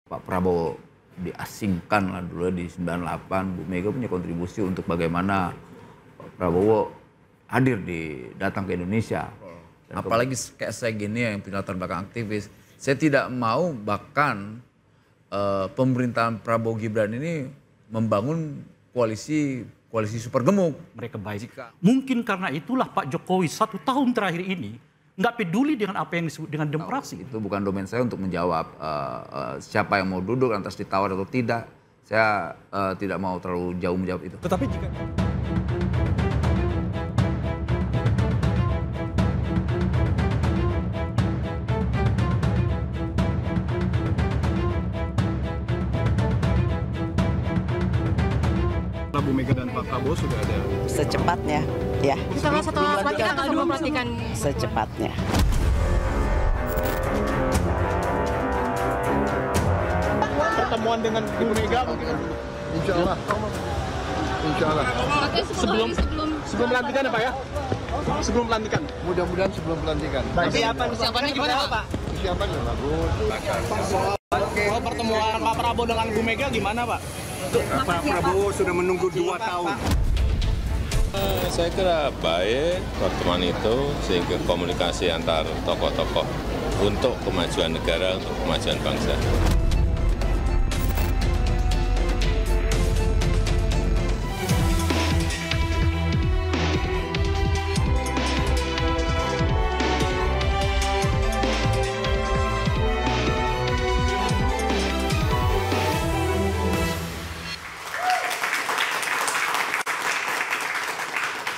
Pak Prabowo diasingkan lah dulu di 98, Bu Mega punya kontribusi untuk bagaimana Pak Prabowo hadir datang ke Indonesia. Apalagi kayak saya gini yang punya latar belakang aktivis, saya tidak mau bahkan pemerintahan Prabowo Gibran ini membangun koalisi super gemuk. Mereka baik. Mungkin karena itulah Pak Jokowi 1 tahun terakhir ini nggak peduli dengan apa yang disebut dengan demokrasi. Itu bukan domain saya untuk menjawab siapa yang mau duduk, lantas ditawar atau tidak. Saya tidak mau terlalu jauh menjawab itu. Tetapi jika Bu Mega dan Pak Prabowo sudah ada secepatnya, ya. Sama satu pelantikan atau 2 pelantikan? Secepatnya. pertemuan dengan Bu Mega mungkin. Insya Allah. Sebelum pelantikan ya Pak ya? Sebelum pelantikan. Mudah-mudahan sebelum pelantikan. Persiapannya gimana Pak? Persiapannya bagus. Kalau pertemuan Pak Prabowo dengan Bu Mega gimana Pak? Pak Prabowo sudah menunggu 2 tahun. Saya kira baik pertemuan itu sehingga komunikasi antar tokoh-tokoh untuk kemajuan negara, untuk kemajuan bangsa.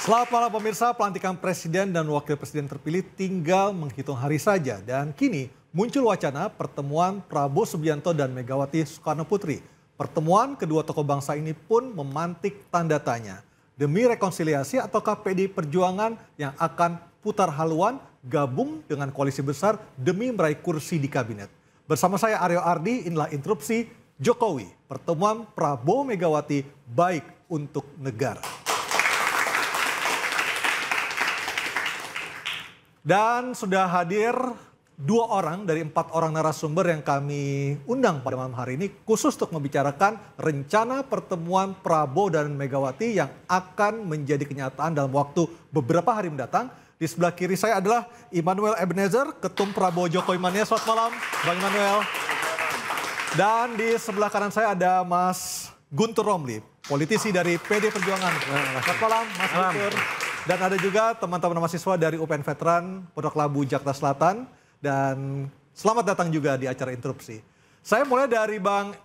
Selamat malam pemirsa, pelantikan Presiden dan Wakil Presiden terpilih tinggal menghitung hari saja. Dan kini muncul wacana pertemuan Prabowo Subianto dan Megawati Soekarno Putri. Pertemuan kedua tokoh bangsa ini pun memantik tanda tanya. Demi rekonsiliasi ataukah PDI Perjuangan yang akan putar haluan gabung dengan koalisi besar demi meraih kursi di kabinet. Bersama saya Aryo Ardi, inilah interupsi Jokowi. Pertemuan Prabowo Megawati baik untuk negara. Dan sudah hadir 2 orang dari 4 orang narasumber yang kami undang pada malam hari ini khusus untuk membicarakan rencana pertemuan Prabowo dan Megawati yang akan menjadi kenyataan dalam waktu beberapa hari mendatang. Di sebelah kiri saya adalah Immanuel Ebenezer, Ketum Prabowo Jokowi Mania. Selamat malam, Bang Immanuel. Dan di sebelah kanan saya ada Mas Guntur Romli, politisi dari PD Perjuangan. Selamat malam, Mas Guntur. Dan ada juga teman-teman mahasiswa dari UPN Veteran Pondok Labu, Jakarta Selatan. Dan selamat datang juga di acara interupsi. Saya mulai dari Bang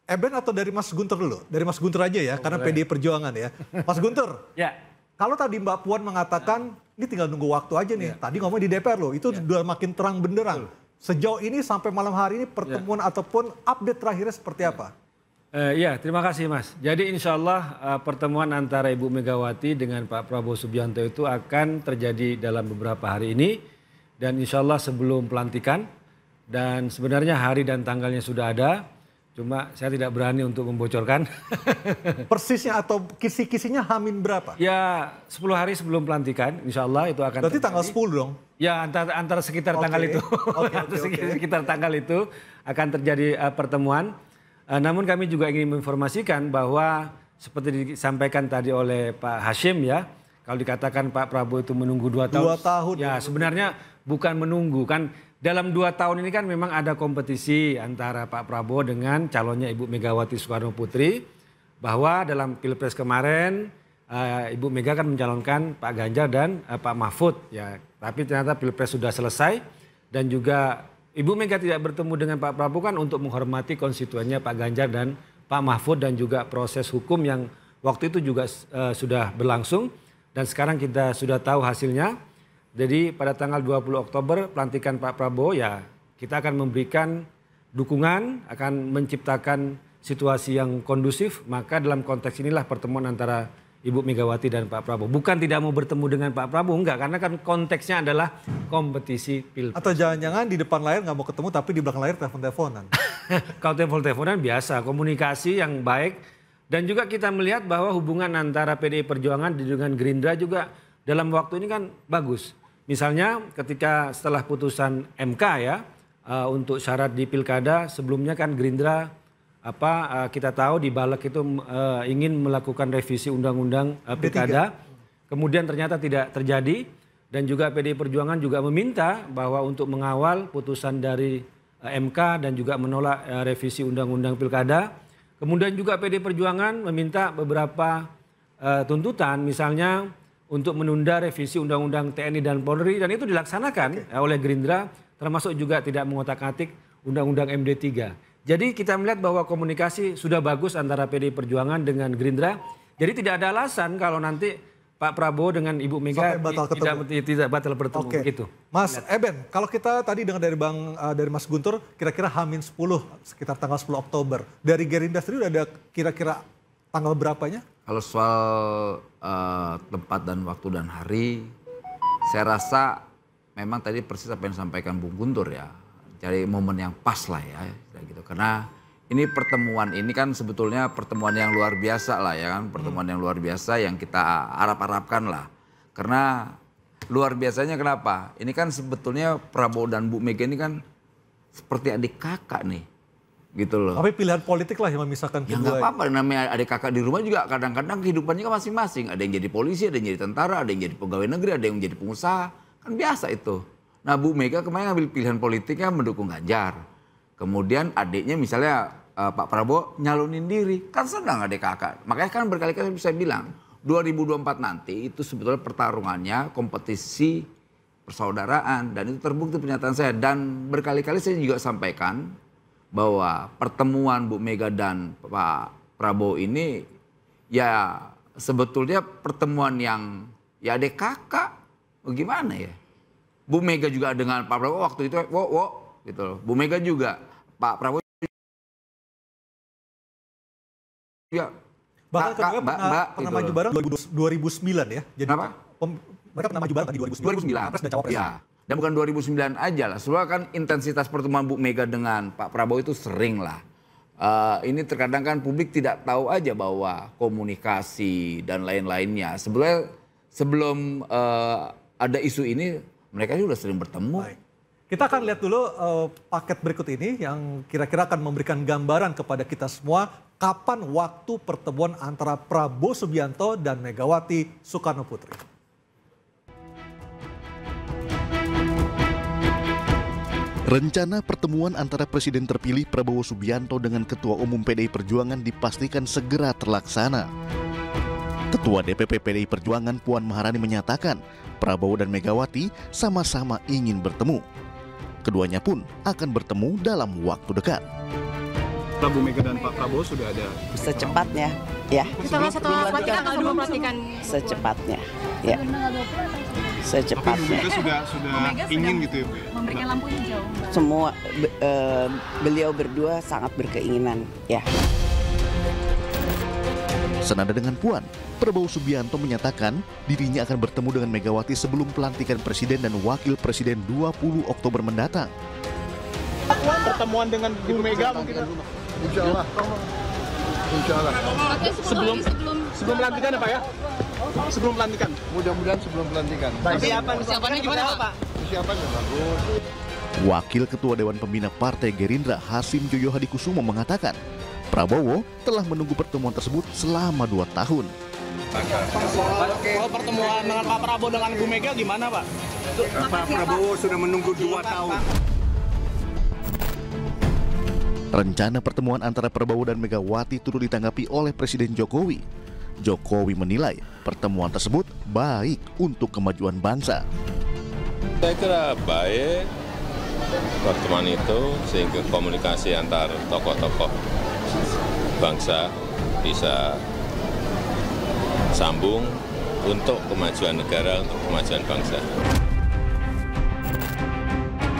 Eben atau dari Mas Guntur dulu? Dari Mas Guntur aja ya, karena PDI Perjuangan ya. Mas Guntur, Ya. kalau tadi Mbak Puan mengatakan ini tinggal nunggu waktu aja nih. Tadi ngomong di DPR loh, itu udah makin terang benderang. Sejauh ini sampai malam hari ini pertemuan ataupun update terakhirnya seperti apa? Ya, terima kasih Mas. Jadi insya Allah pertemuan antara Ibu Megawati dengan Pak Prabowo Subianto itu akan terjadi dalam beberapa hari ini. Dan insya Allah sebelum pelantikan. Dan sebenarnya hari dan tanggalnya sudah ada. Cuma saya tidak berani untuk membocorkan. Persisnya atau kisi-kisinya hamin berapa? Ya 10 hari sebelum pelantikan insya Allah itu akan Berarti terjadi. tanggal 10 dong? Ya antara sekitar tanggal itu. Sekitar tanggal itu akan terjadi pertemuan. Namun kami juga ingin menginformasikan bahwa seperti disampaikan tadi oleh Pak Hashim ya, kalau dikatakan Pak Prabowo itu menunggu 2 tahun. 2 tahun. Ya sebenarnya bukan menunggu kan, dalam 2 tahun ini kan memang ada kompetisi antara Pak Prabowo dengan calonnya Ibu Megawati Soekarno Putri, bahwa dalam Pilpres kemarin Ibu Mega kan mencalonkan Pak Ganjar dan Pak Mahfud ya, tapi ternyata Pilpres sudah selesai dan juga Ibu Mega tidak bertemu dengan Pak Prabowo kan untuk menghormati konstituennya Pak Ganjar dan Pak Mahfud dan juga proses hukum yang waktu itu juga sudah berlangsung dan sekarang kita sudah tahu hasilnya. Jadi pada tanggal 20 Oktober pelantikan Pak Prabowo ya kita akan memberikan dukungan, akan menciptakan situasi yang kondusif, maka dalam konteks inilah pertemuan antara Ibu Megawati dan Pak Prabowo. Bukan tidak mau bertemu dengan Pak Prabowo, enggak. Karena kan konteksnya adalah kompetisi pilpres. Atau jangan-jangan di depan layar nggak mau ketemu tapi di belakang layar telepon-teleponan. Kalau telepon-teleponan biasa, komunikasi yang baik. Dan juga kita melihat bahwa hubungan antara PDI Perjuangan dengan Gerindra juga dalam waktu ini kan bagus. Misalnya ketika setelah putusan MK ya, untuk syarat di pilkada. Sebelumnya kan Gerindra kita tahu di Balik itu ingin melakukan revisi undang-undang pilkada. Kemudian ternyata tidak terjadi dan juga PDI Perjuangan juga meminta bahwa untuk mengawal putusan dari MK dan juga menolak revisi undang-undang pilkada. Kemudian juga PDI Perjuangan meminta beberapa tuntutan, misalnya untuk menunda revisi undang-undang TNI dan Polri, dan itu dilaksanakan oleh Gerindra, termasuk juga tidak mengotak-atik undang-undang MD3. Jadi kita melihat bahwa komunikasi sudah bagus antara PDI Perjuangan dengan Gerindra. Jadi tidak ada alasan kalau nanti Pak Prabowo dengan Ibu Mega tidak batal bertemu. Gitu. Mas Eben, kalau kita tadi dengar dari Mas Guntur, kira-kira H-10 sekitar tanggal 10 Oktober. Dari Gerindra sendiri udah ada kira-kira tanggal berapanya? Kalau soal tempat dan waktu dan hari, saya rasa memang tadi persis apa yang disampaikan Bung Guntur ya. Cari momen yang pas lah ya, gitu. Karena ini pertemuan ini kan sebetulnya pertemuan yang luar biasa lah ya kan. Pertemuan yang luar biasa yang kita harap-harapkan lah. Karena luar biasanya kenapa? Ini kan sebetulnya Prabowo dan Bu Mega ini kan seperti adik kakak nih. Gitu loh. Tapi pilihan politik lah yang memisahkan kedua. Ya nggak apa-apa, namanya adik kakak di rumah juga kadang-kadang kehidupannya kan masing-masing. Ada yang jadi polisi, ada yang jadi tentara, ada yang jadi pegawai negeri, ada yang jadi pengusaha. Kan biasa itu. Nah Bu Mega kemarin ngambil pilihan politiknya mendukung Ganjar. Kemudian adiknya misalnya Pak Prabowo nyalonin diri. Kan senang adik kakak. Makanya kan berkali-kali saya bilang 2024 nanti itu sebetulnya pertarungannya kompetisi persaudaraan. Dan itu terbukti pernyataan saya. Dan berkali-kali saya juga sampaikan bahwa pertemuan Bu Mega dan Pak Prabowo ini ya sebetulnya pertemuan yang ya adik kakak. Bagaimana ya? Bu Mega juga dengan Pak Prabowo waktu itu gitu loh. Bu Mega juga Pak Prabowo ya. Bahkan kedua pernah maju bareng 2009 ya. Jadi mereka pernah maju bareng di 2009. Ya. Dan bukan 2009 aja lah. Soalnya kan intensitas pertemuan Bu Mega dengan Pak Prabowo itu sering lah. Ini terkadang kan publik tidak tahu aja bahwa komunikasi dan lain-lainnya. Sebelum ada isu ini mereka sudah sering bertemu. Baik. Kita akan lihat dulu paket berikut ini yang kira-kira akan memberikan gambaran kepada kita semua kapan waktu pertemuan antara Prabowo Subianto dan Megawati Soekarno Putri. Rencana pertemuan antara Presiden terpilih Prabowo Subianto dengan Ketua Umum PDI Perjuangan dipastikan segera terlaksana. Ketua DPP PDI Perjuangan Puan Maharani menyatakan Prabowo dan Megawati sama-sama ingin bertemu. Keduanya pun akan bertemu dalam waktu dekat. Bu Mega dan Pak Prabowo sudah ada Secepatnya, ya. Setelah pelantikan atau sebelum pelantikan? Secepatnya, ya. Secepatnya. Tapi Bu Mega sudah ingin gitu ya Bu ya? Memberikan lampu hijau. Semua beliau berdua sangat berkeinginan, ya. Senada dengan Puan, Prabowo Subianto menyatakan dirinya akan bertemu dengan Megawati sebelum pelantikan Presiden dan Wakil Presiden 20 Oktober mendatang. Pertemuan dengan Bu Mega mungkin. Insya Allah. Insya Allah. Sebelum pelantikan ya Pak ya? Sebelum pelantikan. Mudah-mudahan sebelum pelantikan. Persiapannya gimana Pak? Persiapannya bagus. Wakil Ketua Dewan Pembina Partai Gerindra Hasim Joyo Hadikusumo mengatakan Prabowo telah menunggu pertemuan tersebut selama 2 tahun. Kalau pertemuan dengan Pak Prabowo dengan Bu Mega gimana Pak? Pak Prabowo sudah menunggu 2 tahun. Rencana pertemuan antara Prabowo dan Megawati turut ditanggapi oleh Presiden Jokowi. Jokowi menilai pertemuan tersebut baik untuk kemajuan bangsa. Saya kira baik pertemuan itu sehingga komunikasi antar tokoh-tokoh bangsa bisa sambung untuk kemajuan negara, untuk kemajuan bangsa.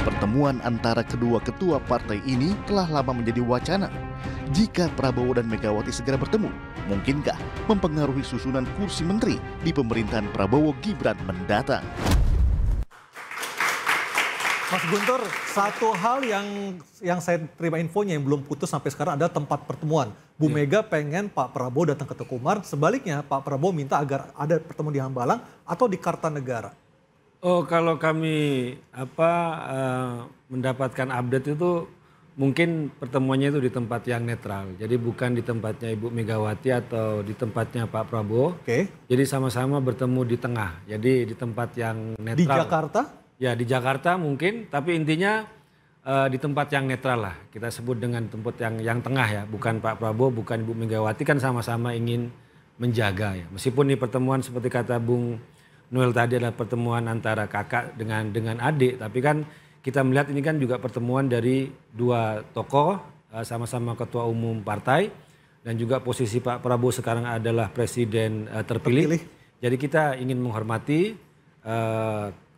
Pertemuan antara kedua ketua partai ini telah lama menjadi wacana. Jika Prabowo dan Megawati segera bertemu, mungkinkah mempengaruhi susunan kursi menteri di pemerintahan Prabowo Gibran mendatang? Mas Guntur, satu hal yang saya terima infonya yang belum putus sampai sekarang adalah tempat pertemuan. Bu Mega pengen Pak Prabowo datang ke Tekumar, sebaliknya Pak Prabowo minta agar ada pertemuan di Hambalang atau di Kartanegara. Oh, kalau kami mendapatkan update itu mungkin pertemuannya itu di tempat yang netral. Jadi bukan di tempatnya Ibu Megawati atau di tempatnya Pak Prabowo. Oke. Jadi sama-sama bertemu di tengah. Jadi di tempat yang netral. Di Jakarta? Ya, di Jakarta mungkin, tapi intinya di tempat yang netral lah. Kita sebut dengan tempat yang tengah ya. Bukan Pak Prabowo, bukan Ibu Megawati, kan sama-sama ingin menjaga ya. Meskipun di pertemuan seperti kata Bung Noel tadi adalah pertemuan antara kakak dengan adik, tapi kan kita melihat ini kan juga pertemuan dari dua tokoh, sama-sama ketua umum partai, dan juga posisi Pak Prabowo sekarang adalah presiden terpilih. Jadi kita ingin menghormati,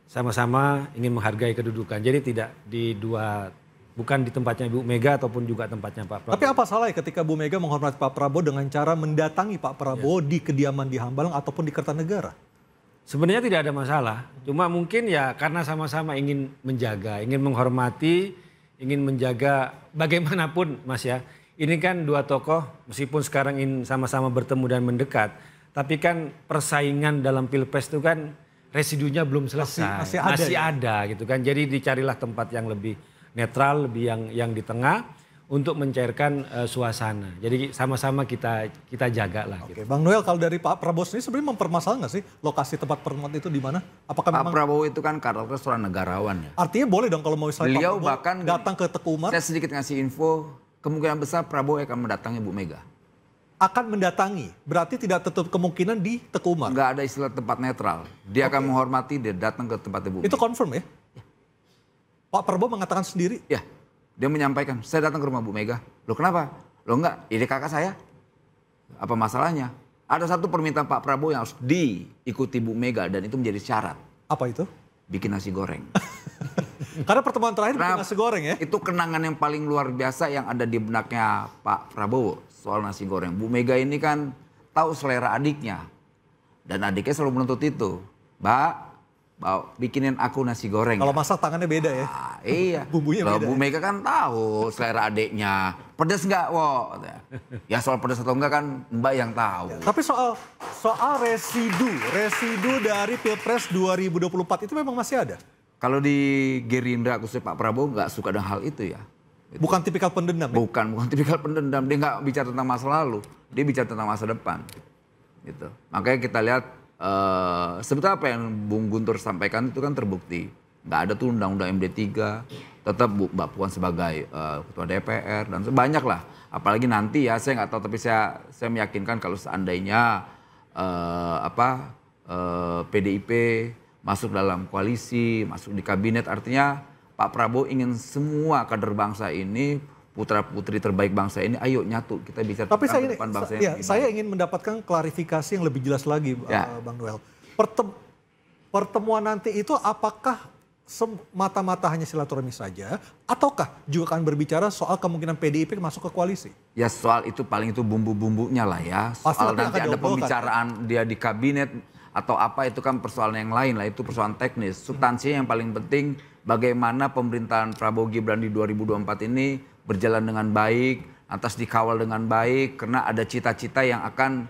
sama-sama ingin menghargai kedudukan. Jadi tidak bukan di tempatnya Ibu Mega ataupun juga tempatnya Pak Prabowo. Tapi apa salah ya ketika Bu Mega menghormati Pak Prabowo dengan cara mendatangi Pak Prabowo di kediaman di Hambalang ataupun di Kertanegara? Sebenarnya tidak ada masalah, cuma mungkin ya karena sama-sama ingin menjaga, ingin menghormati, ingin menjaga bagaimanapun Mas ya. Ini kan dua tokoh meskipun sekarang ingin sama-sama bertemu dan mendekat, tapi kan persaingan dalam Pilpres itu kan residunya belum selesai, masih ada gitu kan. Jadi dicarilah tempat yang lebih netral, lebih yang di tengah untuk mencairkan suasana. Jadi sama-sama kita jaga lah. Oke, Bang Noel, kalau dari Pak Prabowo sendiri sebenarnya mempermasalahkan nggak sih lokasi tempat pertemuan itu di mana? Apakah Pak Prabowo itu kan karakter seorang negarawan ya. Artinya boleh dong kalau mau misalnya beliau Pak bahkan datang ke Teku Umar? Saya sedikit ngasih info, kemungkinan besar Prabowo akan mendatangi Bu Mega. Akan mendatangi, berarti tidak tertutup kemungkinan di Teku Umar? Nggak ada istilah tempat netral. Dia akan menghormati, dia datang ke tempat Bu Mega. Itu confirm ya? Pak Prabowo mengatakan sendiri? Ya. Dia menyampaikan, saya datang ke rumah Bu Mega. Loh kenapa? Loh enggak, ini kakak saya. Apa masalahnya? Ada satu permintaan Pak Prabowo yang harus diikuti Bu Mega dan itu menjadi syarat. Apa itu? Bikin nasi goreng. Karena pertemuan terakhir bikin nasi goreng ya? Itu kenangan yang paling luar biasa yang ada di benaknya Pak Prabowo soal nasi goreng. Bu Mega ini kan tahu selera adiknya. Dan adiknya selalu menuntut itu. Mbak, bikinin aku nasi goreng. Kalau ya. masak tangannya beda ya? Iya. Bumbunya beda. Bu Mega kan tahu selera adiknya. Pedes nggak, wo? Ya soal pedes atau enggak kan Mbak yang tahu. Tapi soal residu dari Pilpres 2024 itu memang masih ada? Kalau di Gerindra khususnya Pak Prabowo nggak suka dengan hal itu ya. Bukan tipikal pendendam ya? Bukan tipikal pendendam. Dia nggak bicara tentang masa lalu. Dia bicara tentang masa depan. Gitu. Makanya kita lihat sebetulnya apa yang Bung Guntur sampaikan itu kan terbukti. Nggak ada tuh undang-undang MD3, tetap Mbak Puan sebagai ketua DPR dan banyak lah. Apalagi nanti ya saya nggak tahu, tapi saya meyakinkan kalau seandainya PDIP masuk dalam koalisi, masuk di kabinet, artinya Pak Prabowo ingin semua kader bangsa ini, putra-putri terbaik bangsa ini, ayo nyatu kita bisa. Tapi saya ingin mendapatkan klarifikasi yang lebih jelas lagi, Bang Noel. Pertemuan nanti itu apakah semata-mata hanya silaturahmi saja, ataukah juga akan berbicara soal kemungkinan PDIP masuk ke koalisi? Ya soal itu paling itu bumbu-bumbunya lah ya. Soal nanti ada pembicaraan dia di kabinet atau apa itu kan persoalan yang lain lah, itu persoalan teknis. Substansinya yang paling penting bagaimana pemerintahan Prabowo Gibran di 2024 ini berjalan dengan baik, lantas dikawal dengan baik, karena ada cita-cita yang akan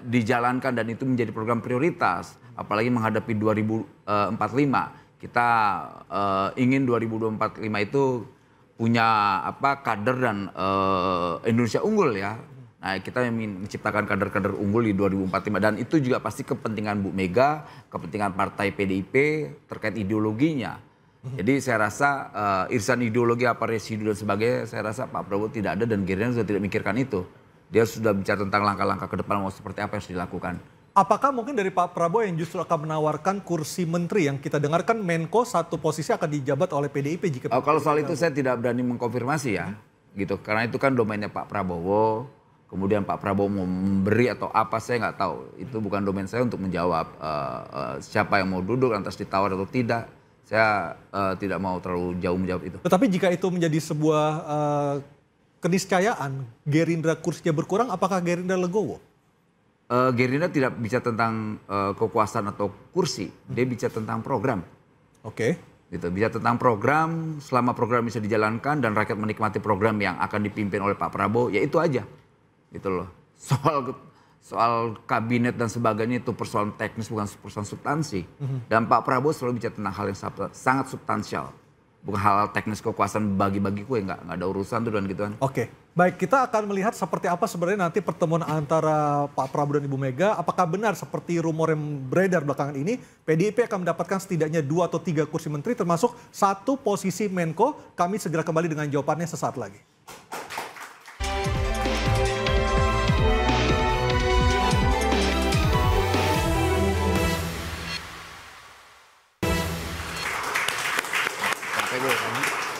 dijalankan dan itu menjadi program prioritas. Apalagi menghadapi 2045, kita ingin 2045 itu punya kader dan Indonesia unggul ya. Nah kita ingin menciptakan kader-kader unggul di 2045 dan itu juga pasti kepentingan Bu Mega, kepentingan partai PDIP terkait ideologinya. Jadi saya rasa irisan ideologi apa residu dan sebagainya, saya rasa Pak Prabowo tidak ada dan Gerindra sudah tidak memikirkan itu. Dia sudah bicara tentang langkah-langkah ke depan mau seperti apa yang harus dilakukan. Apakah mungkin dari Pak Prabowo yang justru akan menawarkan kursi menteri yang kita dengarkan Menko satu posisi akan dijabat oleh PDIP jika kalau soal itu saya tidak berani mengkonfirmasi ya, gitu. Karena itu kan domainnya Pak Prabowo. Kemudian Pak Prabowo mau memberi atau apa saya nggak tahu. Itu bukan domain saya untuk menjawab siapa yang mau duduk lantas ditawar atau tidak. Saya tidak mau terlalu jauh menjawab itu. Tetapi jika itu menjadi sebuah keniscayaan, Gerindra kursinya berkurang, apakah Gerindra legowo? Gerindra tidak bicara tentang kekuasaan atau kursi, dia bicara tentang program. Oke. Gitu, bicara tentang program, selama program bisa dijalankan dan rakyat menikmati program yang akan dipimpin oleh Pak Prabowo, ya itu aja. Gitu loh. soal kabinet dan sebagainya itu persoalan teknis bukan persoalan substansi. Dan Pak Prabowo selalu bicara tentang hal yang sangat substansial. Bukan hal teknis kekuasaan bagi-bagi kue, nggak ada urusan tuh dan gituan. Oke, baik, kita akan melihat seperti apa sebenarnya nanti pertemuan antara Pak Prabowo dan Ibu Mega. Apakah benar seperti rumor yang beredar belakangan ini, PDIP akan mendapatkan setidaknya 2 atau 3 kursi menteri termasuk 1 posisi Menko. Kami segera kembali dengan jawabannya sesaat lagi.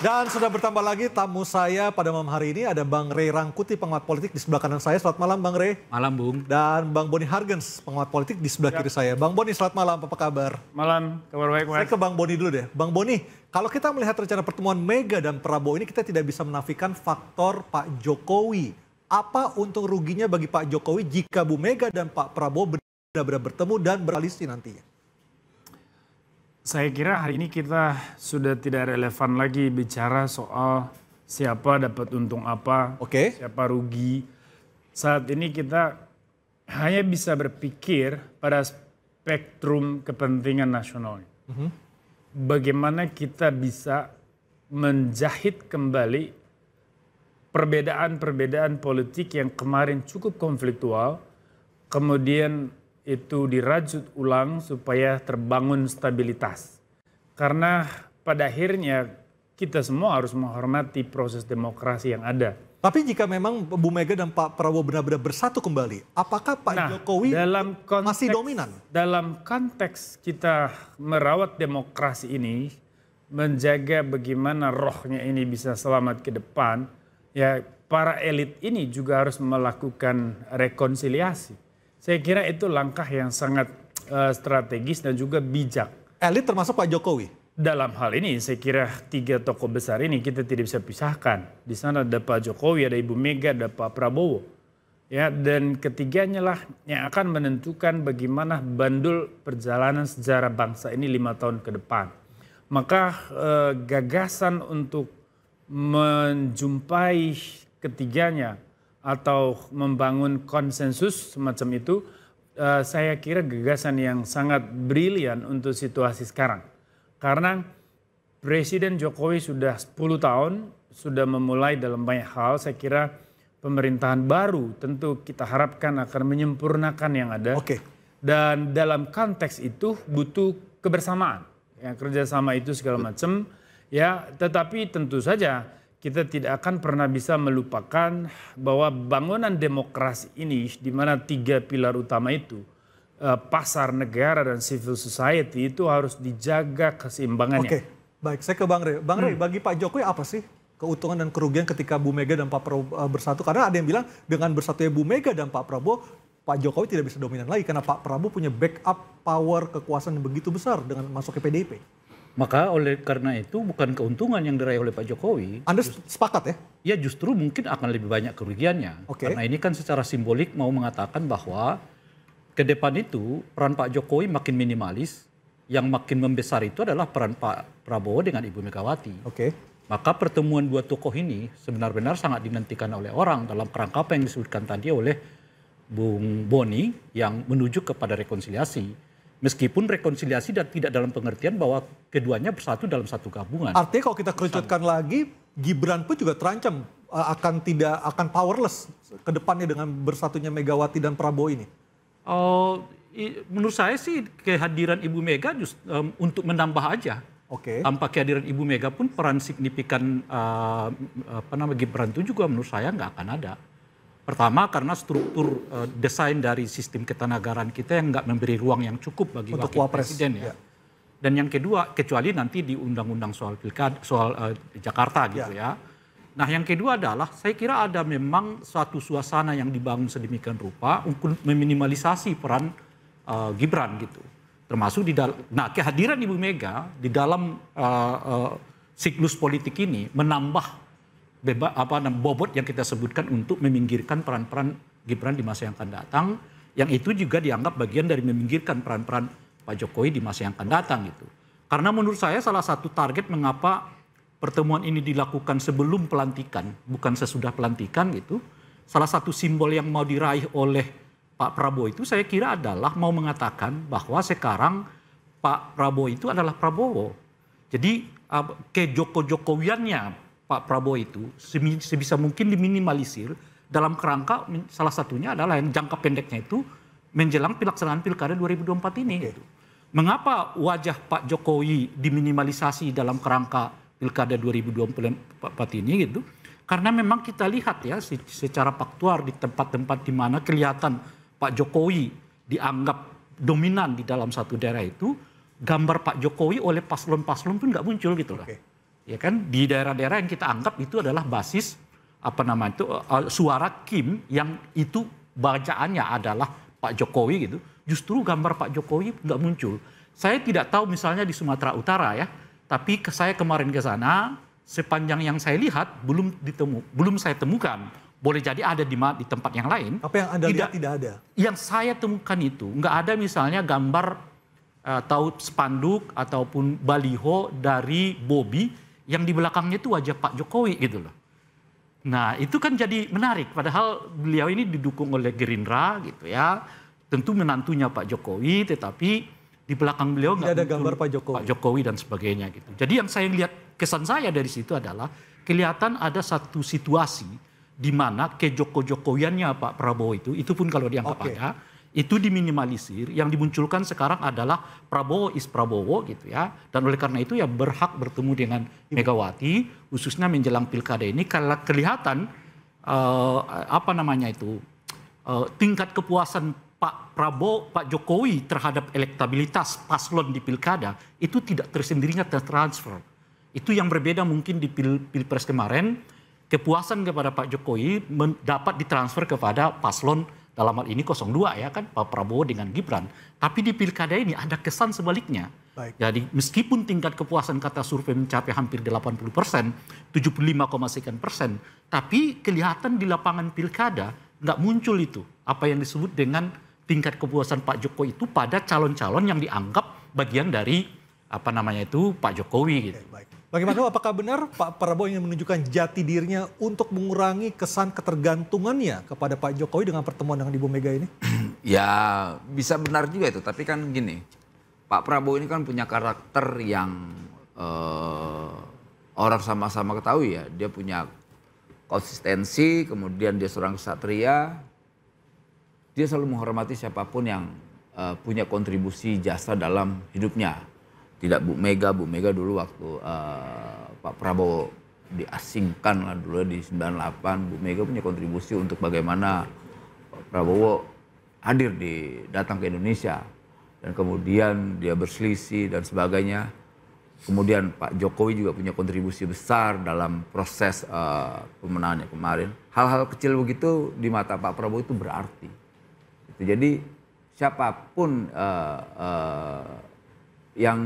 Dan sudah bertambah lagi tamu saya pada malam hari ini ada Bang Ray Rangkuti, pengamat politik di sebelah kanan saya. Selamat malam Bang Ray. Malam Bung. Dan Bang Boni Hargens, pengamat politik di sebelah kiri saya. Bang Boni, selamat malam, apa kabar? Malam, kabar baik Mas. Saya ke Bang Boni dulu deh. Bang Boni, kalau kita melihat rencana pertemuan Mega dan Prabowo ini, kita tidak bisa menafikan faktor Pak Jokowi. Apa untung ruginya bagi Pak Jokowi jika Bu Mega dan Pak Prabowo benar-benar bertemu dan berkoalisi nantinya? Saya kira hari ini kita sudah tidak relevan lagi bicara soal siapa dapat untung apa, siapa rugi. Saat ini kita hanya bisa berpikir pada spektrum kepentingan nasional. Bagaimana kita bisa menjahit kembali perbedaan-perbedaan politik yang kemarin cukup konfliktual, kemudian itu dirajut ulang supaya terbangun stabilitas. Karena pada akhirnya kita semua harus menghormati proses demokrasi yang ada. Tapi jika memang Bu Mega dan Pak Prabowo benar-benar bersatu kembali, apakah Pak Jokowi masih dominan? Dalam konteks kita merawat demokrasi ini, menjaga bagaimana rohnya ini bisa selamat ke depan, ya para elit ini juga harus melakukan rekonsiliasi. Saya kira itu langkah yang sangat strategis dan juga bijak. Elit termasuk Pak Jokowi? Dalam hal ini saya kira 3 tokoh besar ini kita tidak bisa pisahkan. Di sana ada Pak Jokowi, ada Ibu Mega, ada Pak Prabowo. Ya, dan ketiganya lah yang akan menentukan bagaimana bandul perjalanan sejarah bangsa ini 5 tahun ke depan. Maka gagasan untuk menjumpai ketiganya atau membangun konsensus semacam itu, saya kira gagasan yang sangat brilian untuk situasi sekarang. Karena Presiden Jokowi sudah 10 tahun, sudah memulai dalam banyak hal, saya kira pemerintahan baru tentu kita harapkan akan menyempurnakan yang ada. Dan dalam konteks itu butuh kebersamaan, ya, kerjasama itu segala macam. Ya, tetapi tentu saja kita tidak akan pernah bisa melupakan bahwa bangunan demokrasi ini di mana 3 pilar utama itu, pasar, negara, dan civil society itu harus dijaga keseimbangannya. Oke, baik, saya ke Bang Ray. Bang Ray, bagi Pak Jokowi apa sih keuntungan dan kerugian ketika Bu Mega dan Pak Prabowo bersatu? Karena ada yang bilang dengan bersatunya Bu Mega dan Pak Prabowo, Pak Jokowi tidak bisa dominan lagi karena Pak Prabowo punya backup power kekuasaan yang begitu besar dengan masuk ke PDIP. Maka oleh karena itu bukan keuntungan yang diraih oleh Pak Jokowi. Anda sepakat ya? Ya justru mungkin akan lebih banyak kerugiannya. Karena ini kan secara simbolik mau mengatakan bahwa ke depan itu peran Pak Jokowi makin minimalis. Yang makin membesar itu adalah peran Pak Prabowo dengan Ibu Megawati. Maka pertemuan 2 tokoh ini sebenarnya sangat dinantikan oleh orang dalam kerangka apa yang disebutkan tadi oleh Bung Boni yang menuju kepada rekonsiliasi. Meskipun rekonsiliasi dan tidak dalam pengertian bahwa keduanya bersatu dalam satu gabungan. Artinya kalau kita kerucutkan lagi, Gibran pun juga terancam akan powerless ke depannya dengan bersatunya Megawati dan Prabowo ini. Menurut saya sih kehadiran Ibu Mega untuk menambah aja. Tanpa kehadiran Ibu Mega pun peran signifikan Gibran itu juga menurut saya nggak akan ada. Pertama karena struktur desain dari sistem ketenagaraan kita yang nggak memberi ruang yang cukup bagi wakil presiden ya. Dan yang kedua, kecuali nanti di undang-undang soal pilkada, soal Jakarta gitu ya. Nah yang kedua adalah saya kira ada memang suatu suasana yang dibangun sedemikian rupa untuk meminimalisasi peran Gibran gitu. Termasuk di dalam, nah kehadiran Ibu Mega di dalam siklus politik ini menambah bobot yang kita sebutkan untuk meminggirkan peran-peran Gibran di masa yang akan datang, yang itu juga dianggap bagian dari meminggirkan peran-peran Pak Jokowi di masa yang akan datang gitu. Karena menurut saya salah satu target mengapa pertemuan ini dilakukan sebelum pelantikan, bukan sesudah pelantikan gitu. Salah satu simbol yang mau diraih oleh Pak Prabowo itu saya kira adalah mau mengatakan bahwa sekarang Pak Prabowo itu adalah Prabowo. Jadi kejoko-jokowiannya Pak Prabowo itu sebisa mungkin diminimalisir dalam kerangka salah satunya adalah yang jangka pendeknya itu menjelang pelaksanaan Pilkada 2024 ini. Gitu. Mengapa wajah Pak Jokowi diminimalisasi dalam kerangka Pilkada 2024 ini gitu? Karena memang kita lihat ya secara faktual di tempat-tempat di mana kelihatan Pak Jokowi dianggap dominan di dalam satu daerah itu, gambar Pak Jokowi oleh paslon-paslon pun nggak muncul gitu loh. Ya kan di daerah-daerah yang kita anggap itu adalah basis suara Kim yang itu bacaannya adalah Pak Jokowi gitu. Justru gambar Pak Jokowi nggak muncul. Saya tidak tahu misalnya di Sumatera Utara ya, tapi saya kemarin ke sana sepanjang yang saya lihat belum saya temukan. Boleh jadi ada di tempat yang lain. Apa yang Anda lihat tidak ada? Yang saya temukan itu nggak ada misalnya gambar atau spanduk ataupun baliho dari Bobi yang di belakangnya itu wajah Pak Jokowi gitu loh. Nah itu kan jadi menarik. Padahal beliau ini didukung oleh Gerindra gitu ya. Tentu menantunya Pak Jokowi, tetapi di belakang beliau nggak ada gambar Pak Jokowi dan sebagainya gitu. Jadi yang saya lihat kesan saya dari situ adalah kelihatan ada satu situasi di mana kejoko-jokowiannya Pak Prabowo itu pun kalau dianggap ada, itu diminimalisir. Yang dimunculkan sekarang adalah Prabowo is Prabowo gitu ya. Dan oleh karena itu ya berhak bertemu dengan Megawati, khususnya menjelang pilkada ini kalau kelihatan tingkat kepuasan Pak Prabowo, Pak Jokowi terhadap elektabilitas paslon di pilkada itu tidak tersendirinya tertransfer. Itu yang berbeda mungkin di pilpres kemarin. Kepuasan kepada Pak Jokowi dapat ditransfer kepada paslon dalam hal ini 02 ya kan Pak Prabowo dengan Gibran. Tapi di pilkada ini ada kesan sebaliknya. Baik. Jadi meskipun tingkat kepuasan kata survei mencapai hampir 80%, 75,sekian%, tapi kelihatan di lapangan pilkada nggak muncul itu apa yang disebut dengan tingkat kepuasan Pak Jokowi itu pada calon-calon yang dianggap bagian dari Pak Jokowi gitu. Baik. Bagaimana, apakah benar Pak Prabowo ingin menunjukkan jati dirinya untuk mengurangi kesan ketergantungannya kepada Pak Jokowi dengan pertemuan dengan Ibu Mega ini? Ya bisa benar juga itu, tapi kan gini, Pak Prabowo ini kan punya karakter yang orang sama-sama ketahui ya. Dia punya konsistensi, kemudian dia seorang ksatria, dia selalu menghormati siapapun yang punya kontribusi jasa dalam hidupnya. Tidak Bu Mega dulu waktu Pak Prabowo diasingkan lah dulu di 98, Bu Mega punya kontribusi untuk bagaimana Pak Prabowo hadir datang ke Indonesia. Dan kemudian dia berselisih dan sebagainya. Kemudian Pak Jokowi juga punya kontribusi besar dalam proses pemenangannya kemarin. Hal-hal kecil begitu di mata Pak Prabowo itu berarti. Jadi siapapun yang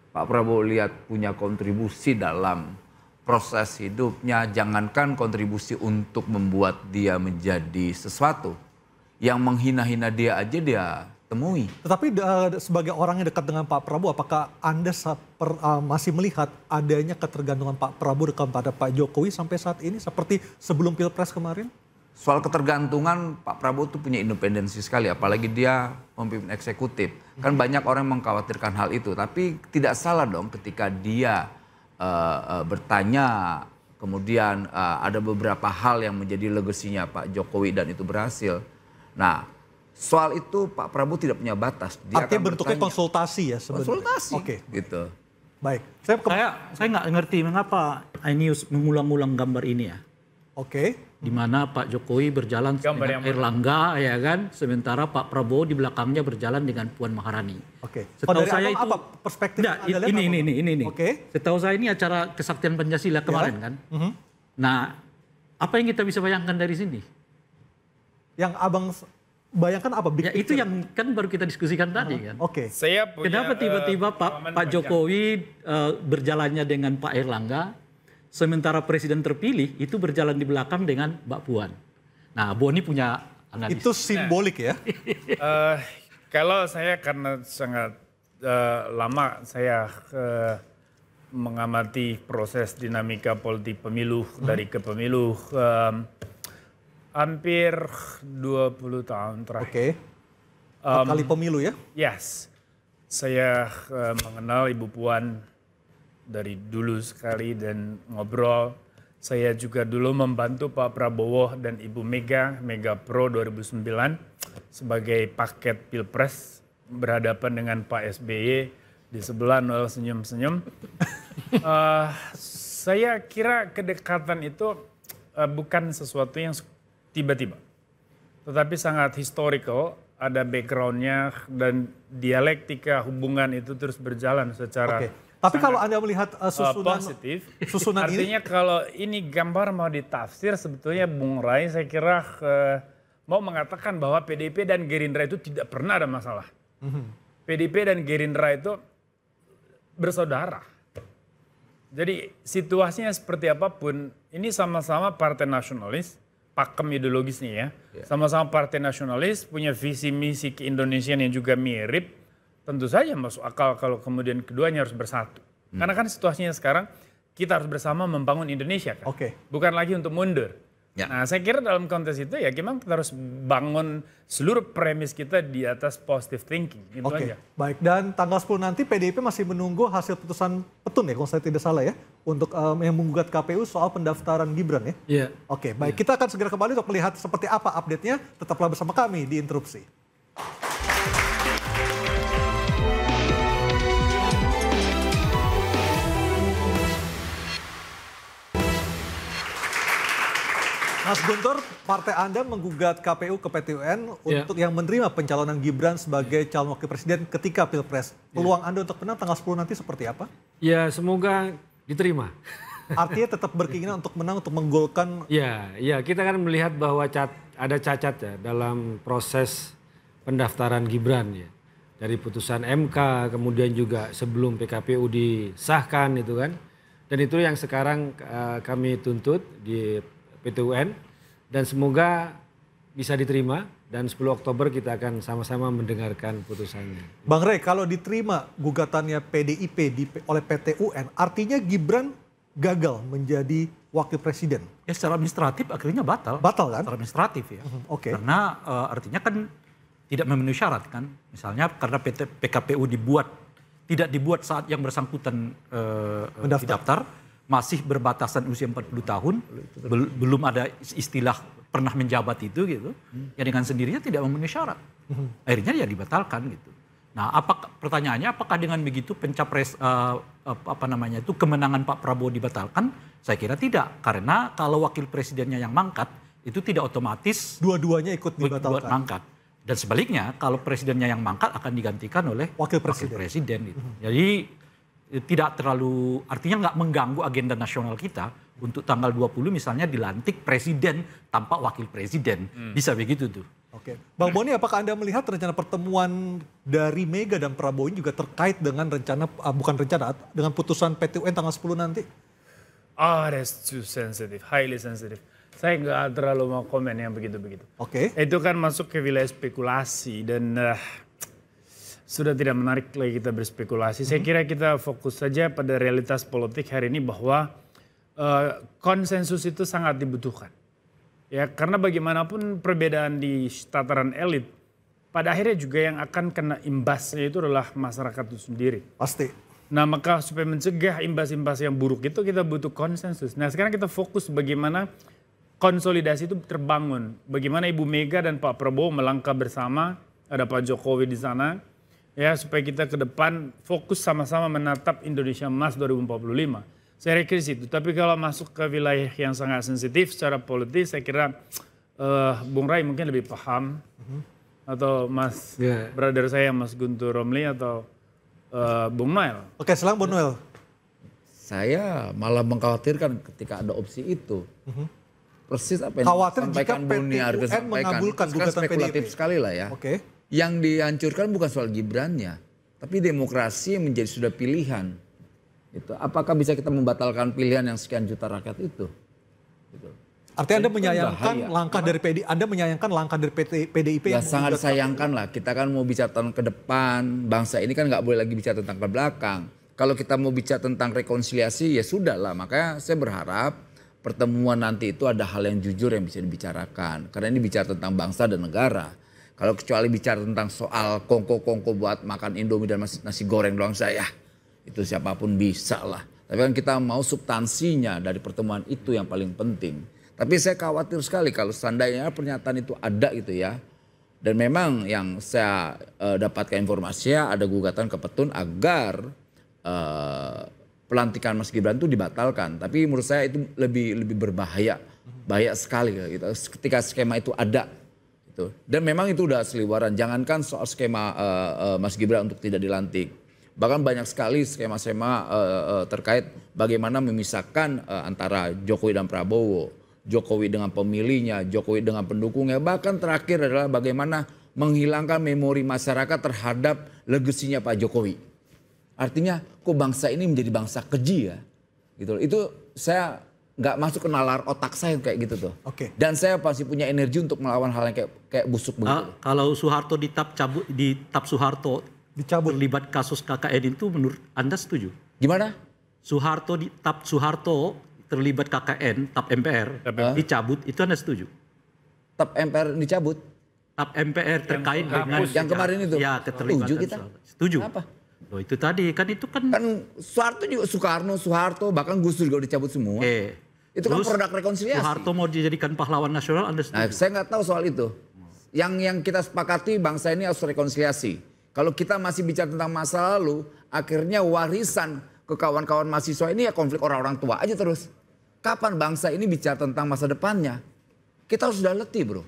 Pak Prabowo lihat punya kontribusi dalam proses hidupnya, jangankan kontribusi untuk membuat dia menjadi sesuatu, yang menghina-hina dia aja dia temui. Tetapi sebagai orang yang dekat dengan Pak Prabowo, apakah Anda masih melihat adanya ketergantungan Pak Prabowo kepada Pak Jokowi sampai saat ini seperti sebelum Pilpres kemarin? Soal ketergantungan, Pak Prabowo itu punya independensi sekali, apalagi dia pemimpin eksekutif. Kan banyak orang yang mengkhawatirkan hal itu, tapi tidak salah dong ketika dia bertanya, kemudian ada beberapa hal yang menjadi legasinya Pak Jokowi dan itu berhasil. Nah, soal itu Pak Prabowo tidak punya batas. Dia artinya bentuknya bertanya. Konsultasi ya sebenarnya? Konsultasi, gitu. Baik. Saya nggak ngerti mengapa Ainius mengulang-ulang gambar ini ya. Di mana Pak Jokowi berjalan dengan Erlangga ya kan, sementara Pak Prabowo di belakangnya berjalan dengan Puan Maharani. Setahu saya itu apa perspektif ini. Setahu saya ini acara Kesaktian Pancasila kemarin kan. Nah, apa yang kita bisa bayangkan dari sini? Yang Abang bayangkan apa? Ya itu yang kan baru kita diskusikan tadi kan. Saya punya, kenapa tiba-tiba Pak Jokowi berjalannya dengan Pak Erlangga? Sementara presiden terpilih itu berjalan di belakang dengan Mbak Puan. Nah, Boni punya analisis. Itu simbolik ya? Kalau saya karena sangat lama saya mengamati proses dinamika politik pemilu dari ke pemilu. Hampir 20 tahun terakhir. Oke. 4 kali pemilu ya? Yes. Saya mengenal Ibu Puan dari dulu sekali dan ngobrol. Saya juga dulu membantu Pak Prabowo dan Ibu Mega Pro 2009 sebagai paket Pilpres berhadapan dengan Pak SBY di sebelah Noel senyum-senyum. Saya kira kedekatan itu bukan sesuatu yang tiba-tiba, tetapi sangat historical, ada backgroundnya dan dialektika hubungan itu terus berjalan secara Tapi kalau Anda melihat susunan artinya ini, kalau ini gambar mau ditafsir sebetulnya Bung Rai saya kira mau mengatakan bahwa PDIP dan Gerindra itu tidak pernah ada masalah. PDIP dan Gerindra itu bersaudara. Jadi situasinya seperti apapun, ini sama-sama partai nasionalis, pakem ideologisnya ya. Sama-sama partai nasionalis, punya visi misi keindonesiaan yang juga mirip. Tentu saja masuk akal kalau kemudian keduanya harus bersatu. Karena kan situasinya sekarang kita harus bersama membangun Indonesia kan. Bukan lagi untuk mundur. Nah saya kira dalam konteks itu ya memang kita harus bangun seluruh premis kita di atas positive thinking. Gitu aja. Baik. Dan tanggal 10 nanti PDIP masih menunggu hasil putusan petun ya kalau saya tidak salah ya. Untuk yang menggugat KPU soal pendaftaran Gibran ya. Iya. Oke, baik. Kita akan segera kembali untuk melihat seperti apa update-nya. Tetaplah bersama kami di Interupsi. Mas Guntur, partai Anda menggugat KPU ke PT UN untuk yang menerima pencalonan Gibran sebagai calon wakil presiden ketika Pilpres. Peluang Anda untuk menang tanggal 10 nanti seperti apa? Ya semoga diterima. Artinya tetap berkeinginan untuk menang, untuk menggolkan. Ya kita kan melihat bahwa ada cacat ya dalam proses pendaftaran Gibran ya. Dari putusan MK, kemudian juga sebelum PKPU disahkan itu kan. Dan itu yang sekarang kami tuntut di PT UN dan semoga bisa diterima dan 10 Oktober kita akan sama-sama mendengarkan putusannya. Bang Rey, kalau diterima gugatannya PDIP oleh PT UN, artinya Gibran gagal menjadi wakil presiden? Ya secara administratif akhirnya batal. Batal kan? Secara administratif ya. Karena artinya kan tidak memenuhi syarat kan. Misalnya karena PKPU tidak dibuat saat yang bersangkutan mendaftar. Masih berbatasan usia 40 tahun, belum ada istilah pernah menjabat itu gitu, ya dengan sendirinya tidak memenuhi syarat. Akhirnya ya dibatalkan gitu. Nah, pertanyaannya apakah dengan begitu pencapres kemenangan Pak Prabowo dibatalkan? Saya kira tidak, karena kalau wakil presidennya yang mangkat itu tidak otomatis dua-duanya ikut dibatalkan. Mangkat. Dan sebaliknya kalau presidennya yang mangkat akan digantikan oleh wakil presiden gitu. Jadi tidak terlalu, artinya nggak mengganggu agenda nasional kita untuk tanggal 20 misalnya dilantik presiden tanpa wakil presiden. Bisa begitu tuh. Bang Boni, apakah Anda melihat rencana pertemuan dari Mega dan Prabowo ini juga terkait dengan dengan putusan PT UN tanggal 10 nanti? That's too sensitive, highly sensitive. Saya nggak terlalu mau komen yang begitu-begitu. Itu kan masuk ke wilayah spekulasi dan sudah tidak menarik lagi kita berspekulasi. Saya kira kita fokus saja pada realitas politik hari ini bahwa konsensus itu sangat dibutuhkan. Ya, karena bagaimanapun perbedaan di tataran elit, pada akhirnya juga yang akan kena imbasnya itu adalah masyarakat itu sendiri. Pasti. Nah, maka supaya mencegah imbas-imbas yang buruk itu kita butuh konsensus. Nah, sekarang kita fokus bagaimana konsolidasi itu terbangun. Bagaimana Ibu Mega dan Pak Prabowo melangkah bersama, ada Pak Jokowi di sana. Ya, supaya kita ke depan fokus sama-sama menatap Indonesia Emas 2045. Saya kira situ. Tapi kalau masuk ke wilayah yang sangat sensitif secara politis, saya kira Bung Rai mungkin lebih paham. Atau Mas brother saya Mas Guntur Romli atau Bung Noel. Silakan Bung Noel. Saya malah mengkhawatirkan ketika ada opsi itu. Persis apa yang disampaikan Bung Niarga sampaikan. Sekarang spekulatif sekali lah ya. Yang dihancurkan bukan soal Gibrannya, tapi demokrasi yang menjadi sudah pilihan. Itu. Apakah bisa kita membatalkan pilihan yang sekian juta rakyat itu? Gitu. Artinya Anda menyayangkan langkah dari PDIP ya, yang sangat disayangkan lah. Kita kan mau bicara tentang ke depan, bangsa ini kan nggak boleh lagi bicara tentang ke belakang. Kalau kita mau bicara tentang rekonsiliasi ya sudah lah. Makanya saya berharap pertemuan nanti itu ada hal yang jujur yang bisa dibicarakan. Karena ini bicara tentang bangsa dan negara. Kalau kecuali bicara tentang soal kongko-kongko buat makan Indomie dan nasi goreng doang saya, itu siapapun bisa lah. Tapi kan kita mau substansinya dari pertemuan itu yang paling penting. Tapi saya khawatir sekali kalau seandainya pernyataan itu ada gitu ya. Dan memang yang saya dapatkan informasinya ada gugatan ke Petun agar pelantikan Mas Gibran itu dibatalkan. Tapi menurut saya itu lebih berbahaya, bahaya sekali gitu. Ketika skema itu ada, gitu. Dan memang itu udah seliwaran. Jangankan soal skema Mas Gibran untuk tidak dilantik, bahkan banyak sekali skema-skema terkait bagaimana memisahkan antara Jokowi dan Prabowo, Jokowi dengan pemilihnya, Jokowi dengan pendukungnya. Bahkan terakhir adalah bagaimana menghilangkan memori masyarakat terhadap legasinya Pak Jokowi. Artinya kok bangsa ini menjadi bangsa keji ya, gitu. Itu saya nggak masuk ke nalar otak saya kayak gitu tuh. Oke. Dan saya pasti punya energi untuk melawan hal yang kayak busuk begitu. Kalau Soeharto ditap Soeharto dicabut terlibat kasus KKN itu menurut Anda setuju? Gimana? Soeharto terlibat KKN, tap MPR dicabut, itu Anda setuju? Tap MPR dicabut? Tap MPR terkait dengan yang kemarin itu. Ya, keterlibatan. Setuju kita. Setuju. Apa? Loh itu tadi kan itu kan Soeharto juga Soeharto bahkan Gus Dur juga dicabut semua. Itu kan produk rekonsiliasi. Soeharto mau dijadikan pahlawan nasional, Anda setuju? Nah, saya nggak tahu soal itu. Yang kita sepakati bangsa ini harus rekonsiliasi. Kalau kita masih bicara tentang masa lalu, akhirnya warisan ke kawan-kawan mahasiswa ini ya konflik orang-orang tua aja terus. Kapan bangsa ini bicara tentang masa depannya? Kita sudah letih bro.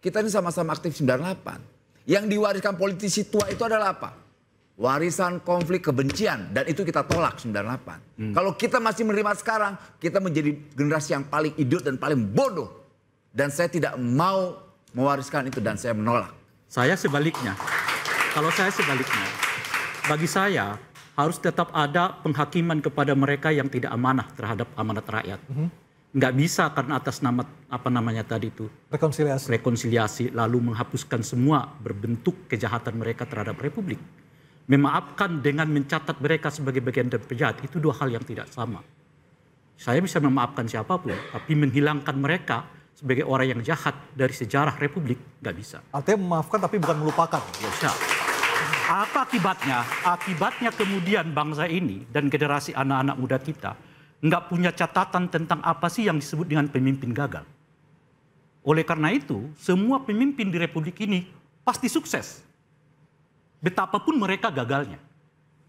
Kita ini sama-sama aktif 98. Yang diwariskan politisi tua itu adalah apa? Warisan konflik kebencian, dan itu kita tolak 98. Kalau kita masih menerima sekarang, kita menjadi generasi yang paling idiot dan paling bodoh. Dan saya tidak mau mewariskan itu dan saya menolak. Saya sebaliknya. Kalau saya sebaliknya, bagi saya harus tetap ada penghakiman kepada mereka yang tidak amanah terhadap amanat rakyat. Nggak bisa karena atas nama apa namanya tadi itu rekonsiliasi lalu menghapuskan semua berbentuk kejahatan mereka terhadap Republik. Memaafkan dengan mencatat mereka sebagai bagian dari penjahat, itu dua hal yang tidak sama. Saya bisa memaafkan siapapun, tapi menghilangkan mereka sebagai orang yang jahat dari sejarah Republik, nggak bisa. Artinya memaafkan tapi bukan melupakan. Bisa. Apa akibatnya? Akibatnya kemudian bangsa ini dan generasi anak-anak muda kita nggak punya catatan tentang apa sih yang disebut dengan pemimpin gagal. Oleh karena itu, semua pemimpin di Republik ini pasti sukses. Betapapun mereka gagalnya.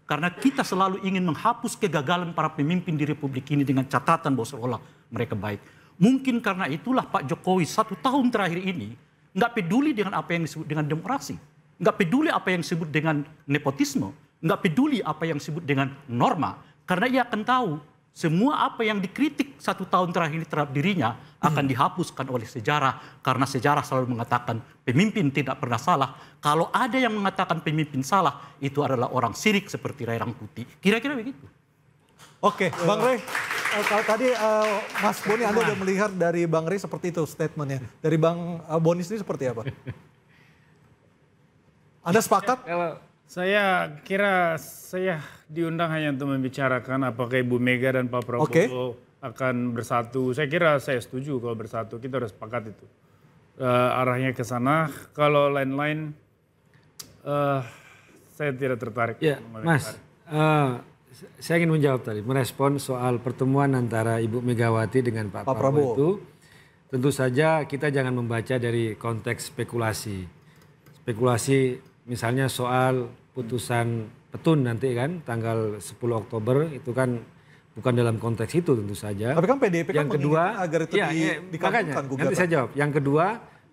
Karena kita selalu ingin menghapus kegagalan para pemimpin di Republik ini dengan catatan bahwa seolah mereka baik. Mungkin karena itulah Pak Jokowi 1 tahun terakhir ini nggak peduli dengan apa yang disebut dengan demokrasi. Nggak peduli apa yang disebut dengan nepotisme. Nggak peduli apa yang disebut dengan norma. Karena ia akan tahu semua apa yang dikritik 1 tahun terakhir ini terhadap dirinya akan dihapuskan oleh sejarah. Karena sejarah selalu mengatakan pemimpin tidak pernah salah. Kalau ada yang mengatakan pemimpin salah, itu adalah orang sirik seperti Rai Rangkuti. Kira-kira begitu. Oke, Bang Rey. Kalau tadi Mas Boni, Anda sudah melihat dari Bang Rey seperti itu statementnya. Dari Bang Boni sendiri seperti apa? Anda sepakat? Saya kira saya diundang hanya untuk membicarakan apakah Ibu Mega dan Pak Prabowo akan bersatu. Saya kira saya setuju kalau bersatu, kita harus sepakat itu. Arahnya ke sana, kalau lain-lain saya tidak tertarik. Ya, Mas, saya ingin menjawab tadi, merespon soal pertemuan antara Ibu Megawati dengan Pak Prabowo itu. Tentu saja kita jangan membaca dari konteks spekulasi. Spekulasi misalnya soal putusan Petun nanti kan tanggal 10 Oktober itu kan bukan dalam konteks itu tentu saja. Tapi kan PDIP kan menginginkan agar itu dikabulkan gugatan. Nanti saya jawab. Yang kedua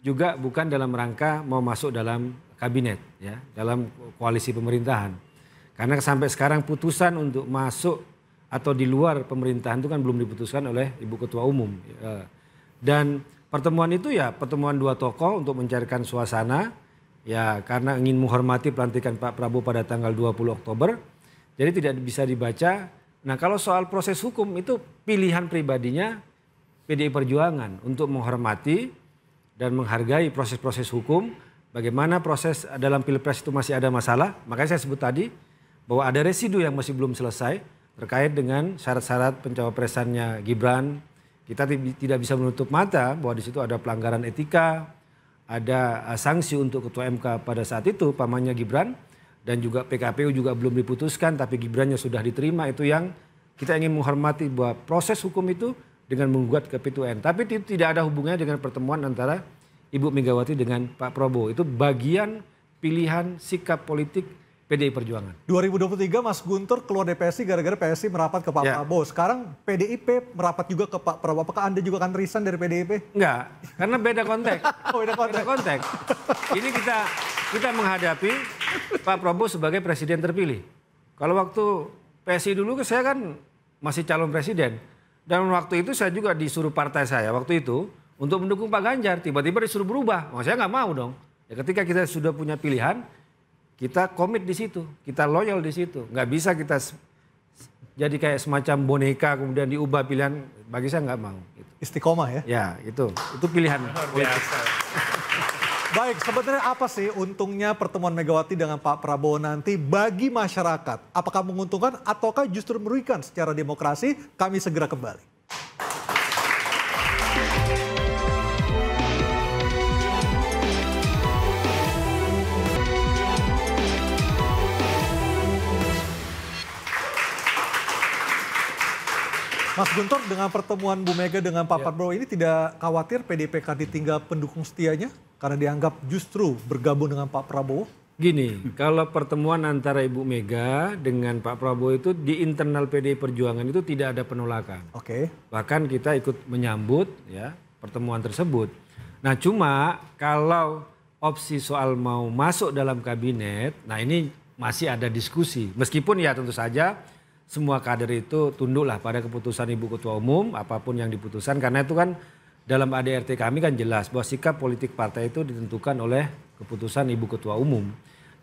juga bukan dalam rangka mau masuk dalam kabinet ya, dalam koalisi pemerintahan. Karena sampai sekarang putusan untuk masuk atau di luar pemerintahan itu kan belum diputuskan oleh Ibu Ketua Umum. Dan pertemuan itu ya pertemuan dua tokoh untuk mencarikan suasana. Ya karena ingin menghormati pelantikan Pak Prabowo pada tanggal 20 Oktober. Jadi tidak bisa dibaca. Nah kalau soal proses hukum itu pilihan pribadinya PDI Perjuangan untuk menghormati dan menghargai proses-proses hukum. Bagaimana proses dalam Pilpres itu masih ada masalah. Makanya saya sebut tadi bahwa ada residu yang masih belum selesai terkait dengan syarat-syarat pencawapresannya Gibran. kita tidak bisa menutup mata bahwa di situ ada pelanggaran etika, ada sanksi untuk Ketua MK pada saat itu, pamannya Gibran, dan juga PKPU juga belum diputuskan, tapi Gibrannya sudah diterima. Itu yang kita ingin menghormati bahwa proses hukum itu dengan menggugat ke PT UN. Tapi itu tidak ada hubungannya dengan pertemuan antara Ibu Megawati dengan Pak Prabowo. Itu bagian pilihan sikap politik PDI Perjuangan. 2023 Mas Guntur keluar dari PSI gara-gara PSI merapat ke Pak Prabowo. Sekarang PDIP merapat juga ke Pak Prabowo. Apakah Anda juga akan resign dari PDIP? Enggak, karena beda konteks. Beda konteks. Ini kita menghadapi Pak Prabowo sebagai presiden terpilih. Kalau waktu PSI dulu saya kan masih calon presiden. Dan waktu itu saya juga disuruh partai saya waktu itu untuk mendukung Pak Ganjar. Tiba-tiba disuruh berubah. Saya nggak mau dong. Ya, ketika kita sudah punya pilihan, kita komit di situ, kita loyal di situ. Nggak bisa kita jadi kayak semacam boneka kemudian diubah pilihan. Bagi saya nggak mau. Istiqomah ya? Ya itu pilihan politik. Baik, sebenarnya apa sih untungnya pertemuan Megawati dengan Pak Prabowo nanti bagi masyarakat? Apakah menguntungkan ataukah justru merugikan secara demokrasi? Kami segera kembali. Mas Guntur, dengan pertemuan Bu Mega dengan Pak Prabowo ini tidak khawatir PDIP akan ditinggal pendukung setianya? Karena dianggap justru bergabung dengan Pak Prabowo? Gini, kalau pertemuan antara Ibu Mega dengan Pak Prabowo itu di internal PDI Perjuangan itu tidak ada penolakan. Oke. Bahkan kita ikut menyambut ya pertemuan tersebut. Nah cuma kalau opsi soal mau masuk dalam kabinet, nah ini masih ada diskusi. Meskipun ya tentu saja semua kader itu tunduklah pada keputusan Ibu Ketua Umum, apapun yang diputuskan. Karena itu kan dalam ADRT kami kan jelas bahwa sikap politik partai itu ditentukan oleh keputusan Ibu Ketua Umum.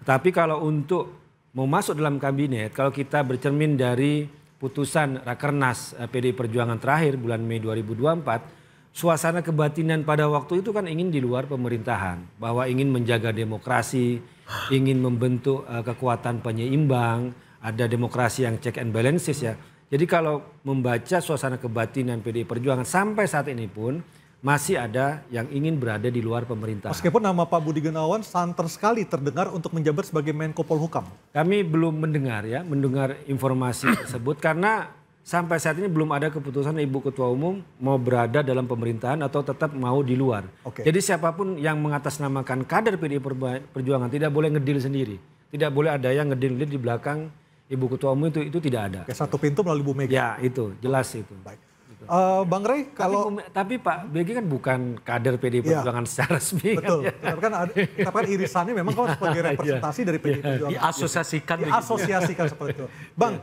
Tapi kalau untuk mau masuk dalam kabinet, kalau kita bercermin dari putusan Rakernas PDI Perjuangan terakhir bulan Mei 2024, suasana kebatinan pada waktu itu kan ingin di luar pemerintahan. Bahwa ingin menjaga demokrasi, ingin membentuk kekuatan penyeimbang, ada demokrasi yang check and balances ya. Jadi kalau membaca suasana kebatinan PDI Perjuangan sampai saat ini pun masih ada yang ingin berada di luar pemerintahan. Meskipun nama Pak Budi Gunawan santer sekali terdengar untuk menjabat sebagai Menko Polhukam. Kami belum mendengar informasi tersebut karena sampai saat ini belum ada keputusan Ibu Ketua Umum mau berada dalam pemerintahan atau tetap mau di luar. Jadi siapapun yang mengatasnamakan kader PDI Perjuangan tidak boleh ngedil sendiri. Tidak boleh ada yang ngedil di belakang Ibu Ketua Umum itu tidak ada. Satu pintu melalui Bu Mega. Ya itu jelas itu. Baik. Bang Rey, kalau tapi Pak BG kan bukan kader PDI Perjuangan secara resmi. Betul. Tapi kan irisannya memang kalau sebagai representasi dari PDI Perjuangan. Diasosiasikan seperti itu. Bang,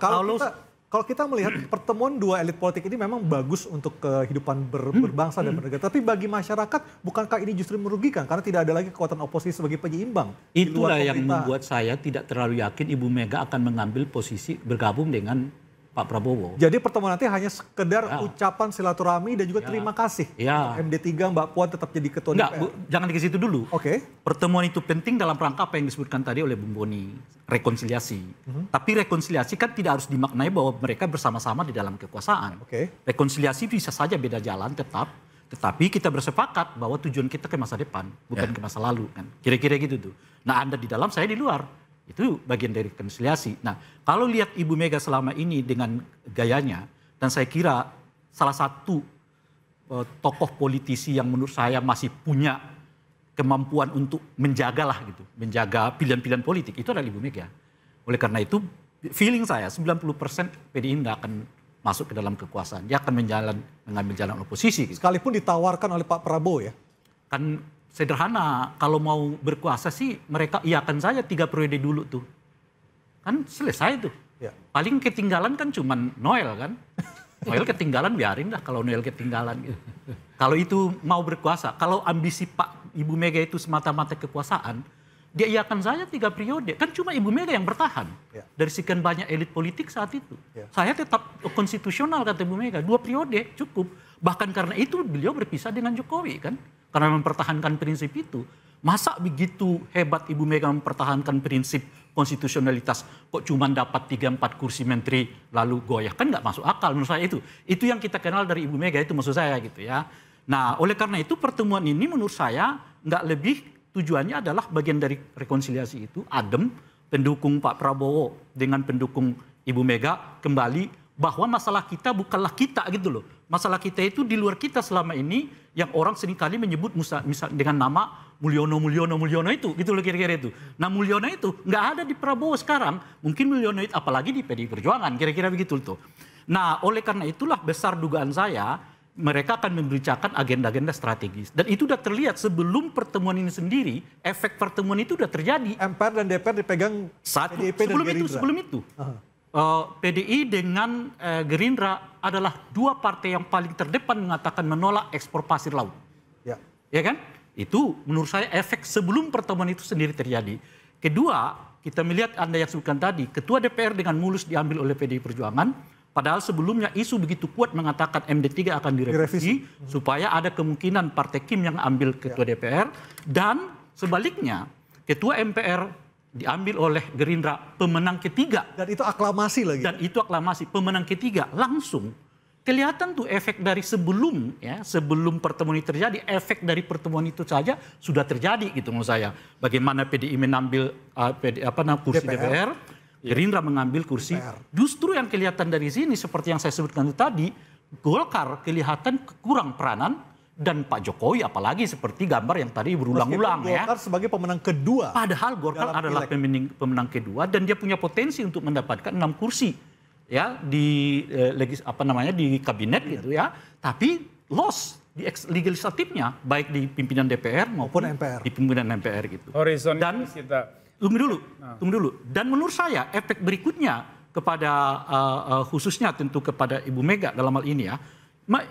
kalau kita melihat pertemuan dua elit politik ini memang bagus untuk kehidupan berbangsa dan bernegara. Tapi bagi masyarakat, bukankah ini justru merugikan? Karena tidak ada lagi kekuatan oposisi sebagai penyeimbang. Itulah yang membuat saya tidak terlalu yakin Ibu Mega akan mengambil posisi bergabung dengan Pak Prabowo. Jadi pertemuan nanti hanya sekedar ucapan silaturahmi dan juga terima kasih. MD3 Mbak Puan tetap jadi ketua DPR. Jangan ke situ dulu. Oke. Pertemuan itu penting dalam rangka apa yang disebutkan tadi oleh Bung Boni, rekonsiliasi. Tapi rekonsiliasi kan tidak harus dimaknai bahwa mereka bersama-sama di dalam kekuasaan. Rekonsiliasi bisa saja beda jalan tetapi kita bersepakat bahwa tujuan kita ke masa depan, bukan ke masa lalu kan. Kira-kira gitu tuh. Nah, Anda di dalam, saya di luar. Itu bagian dari rekonsiliasi. Nah, kalau lihat Ibu Mega selama ini dengan gayanya, dan saya kira salah satu tokoh politisi yang menurut saya masih punya kemampuan untuk menjaga pilihan-pilihan politik, itu adalah Ibu Mega. Oleh karena itu, feeling saya 90% PDI nggak akan masuk ke dalam kekuasaan. Dia akan mengambil jalan oposisi. Gitu. Sekalipun ditawarkan oleh Pak Prabowo ya? Kan sederhana, kalau mau berkuasa sih mereka iakan saja 3 periode dulu tuh. Kan selesai tuh. Paling ketinggalan kan cuman Noel kan. Noel ketinggalan biarin dah kalau Noel ketinggalan. Gitu. Kalau itu mau berkuasa, kalau ambisi Pak Ibu Mega itu semata-mata kekuasaan, dia iakan saja 3 periode. Kan cuma Ibu Mega yang bertahan. Dari sekian banyak elit politik saat itu. Saya tetap konstitusional kata Ibu Mega, 2 periode cukup. Bahkan karena itu beliau berpisah dengan Jokowi kan. Karena mempertahankan prinsip itu. Masa begitu hebat Ibu Mega mempertahankan prinsip konstitusionalitas kok cuma dapat 3-4 kursi menteri lalu goyah, kan nggak masuk akal menurut saya itu yang kita kenal dari Ibu Mega, itu maksud saya gitu ya. Nah oleh karena itu pertemuan ini menurut saya nggak lebih tujuannya adalah bagian dari rekonsiliasi itu, adem, pendukung Pak Prabowo dengan pendukung Ibu Mega kembali bahwa masalah kita bukanlah kita gitu loh. Masalah kita itu di luar kita selama ini yang orang seringkali menyebut misal dengan nama Mulyono itu gitu loh kira-kira itu. Nah Mulyono itu nggak ada di Prabowo sekarang, mungkin Mulyono itu apalagi di PDI Perjuangan kira-kira begitu tuh. Nah oleh karena itulah besar dugaan saya mereka akan membicarakan agenda-agenda strategis. Dan itu udah terlihat sebelum pertemuan ini sendiri, efek pertemuan itu udah terjadi. MPR dan DPR dipegang PDIP dan Gerindra. Sebelum itu. PDI dengan Gerindra adalah dua partai yang paling terdepan mengatakan menolak ekspor pasir laut. Ya kan? Itu menurut saya efek sebelum pertemuan itu sendiri terjadi. Kedua, kita melihat Anda yang sebutkan tadi, Ketua DPR dengan mulus diambil oleh PDI Perjuangan, padahal sebelumnya isu begitu kuat mengatakan MD3 akan direvisi supaya ada kemungkinan Partai Kim yang ambil Ketua DPR, dan sebaliknya Ketua MPR diambil oleh Gerindra, pemenang ketiga. Dan itu aklamasi lagi. Dan itu aklamasi, pemenang ketiga langsung. Kelihatan tuh efek dari sebelum ya, sebelum pertemuan itu terjadi, efek dari pertemuan itu saja sudah terjadi gitu menurut saya. Bagaimana PDI mengambil kursi DPR, Gerindra mengambil kursi. Justru yang kelihatan dari sini seperti yang saya sebutkan itu tadi, Golkar kelihatan kurang peranan dan Pak Jokowi apalagi seperti gambar yang tadi berulang-ulang ya. Golkar sebagai pemenang kedua. Padahal Golkar adalah pemenang kedua dan dia punya potensi untuk mendapatkan 6 kursi ya di di kabinet gitu ya. Tapi loss di legislatifnya baik di pimpinan DPR maupun MPR. Di pimpinan MPR gitu. Horizon dan kita tunggu dulu. Dan menurut saya efek berikutnya kepada khususnya tentu kepada Ibu Mega dalam hal ini ya,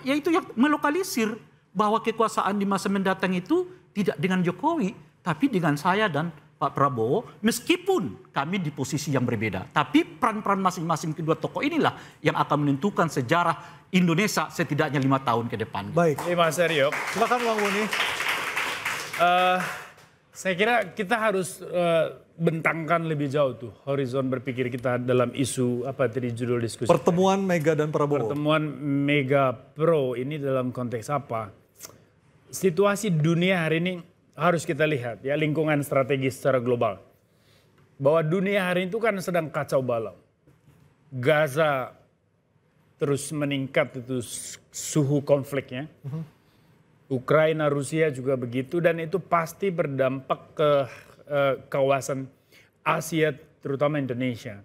yaitu yang melokalisir bahwa kekuasaan di masa mendatang itu tidak dengan Jokowi, tapi dengan saya dan Pak Prabowo, meskipun kami di posisi yang berbeda. Tapi peran-peran masing-masing kedua tokoh inilah yang akan menentukan sejarah Indonesia setidaknya 5 tahun ke depan. Baik. Mas Aryo. Silakan Bang Boni. Saya kira kita harus bentangkan lebih jauh tuh horizon berpikir kita dalam isu apa tadi judul diskusi. Pertemuan Mega dan Prabowo. Pertemuan Mega Pro ini dalam konteks apa? Situasi dunia hari ini harus kita lihat ya, lingkungan strategis secara global. Bahwa dunia hari itu kan sedang kacau balau. Gaza terus meningkat itu suhu konfliknya. Ukraina, Rusia juga begitu, dan itu pasti berdampak ke kawasan Asia, terutama Indonesia.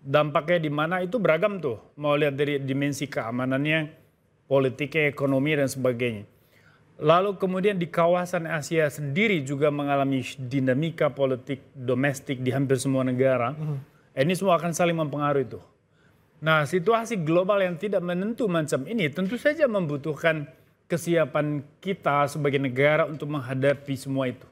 Dampaknya di mana itu beragam tuh, mau lihat dari dimensi keamanannya, politiknya, ekonomi dan sebagainya. Lalu kemudian di kawasan Asia sendiri juga mengalami dinamika politik domestik di hampir semua negara. Ini semua akan saling mempengaruhi itu. Nah, situasi global yang tidak menentu macam ini tentu saja membutuhkan kesiapan kita sebagai negara untuk menghadapi semua itu.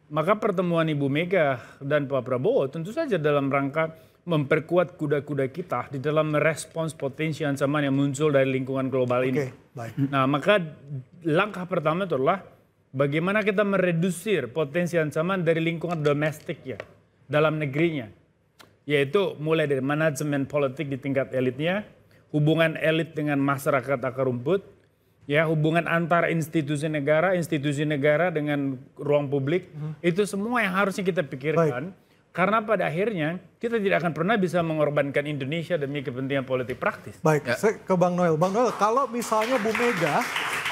Maka pertemuan Ibu Mega dan Pak Prabowo tentu saja dalam rangka memperkuat kuda-kuda kita di dalam merespons potensi ancaman yang muncul dari lingkungan global ini. Baik. Nah, maka langkah pertama itu adalah bagaimana kita meredusir potensi ancaman dari lingkungan domestik ya, dalam negerinya. Yaitu mulai dari manajemen politik di tingkat elitnya, hubungan elit dengan masyarakat akar rumput, ya, hubungan antara institusi negara dengan ruang publik, itu semua yang harusnya kita pikirkan. Baik. Karena pada akhirnya kita tidak akan pernah bisa mengorbankan Indonesia demi kepentingan politik praktis. Baik, saya ke Bang Noel. Bang Noel, kalau misalnya Bu Mega